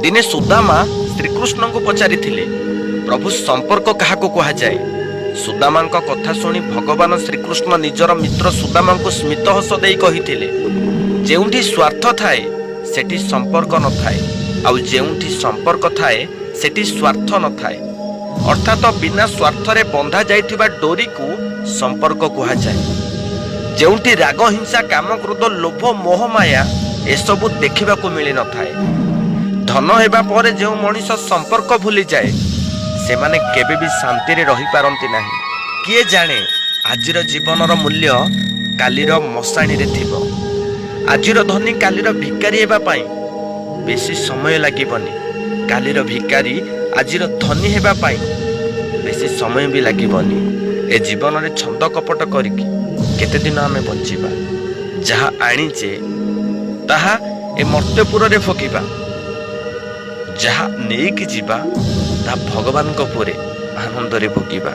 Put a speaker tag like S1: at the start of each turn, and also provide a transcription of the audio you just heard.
S1: दिने सुदामा श्रीकृष्ण को पचारि प्रभु संपर्क क्या कहुए। सुदामा कथा शुणी भगवान श्रीकृष्ण निजर मित्र सुदामा को स्मित हस दे कही जेउठी स्वार्थ थाए सेठी संपर्क न थाए आउ जेउठी संपर्क थाए सेठी स्वार्थ न थाए। अर्थात बिना स्वार्थ रे बंधा जाइथिबा डोरी को संपर्क कहुए। जेउठी राग हिंसा काम क्रोध लोभ मोह माया एसबू देखा मिल न थाए। धन हेबा परे जो मनीष संपर्क भूली जाए से माने केबे भी शांति रे रही पारंती नहीं। किए जाने आजिर जीवनर मूल्य कालीर मशाणी रे थिबो। आजिर धनी कालीर भिकारी हेबा पाई बेसी समय लागिबनी। कालीर भिकारी आजिर धनी हेबा पाई बेसी समय भी लागिबनी। ए जीवन रे छंद कपट करिकी केते दिन आमे बंचिबा। जहा आनीचे ताहा ए मर्त्यपुर रे फकीबा। जहा नेकी जीवा ता भगवान को पुरे आनंद रे भोगिबा।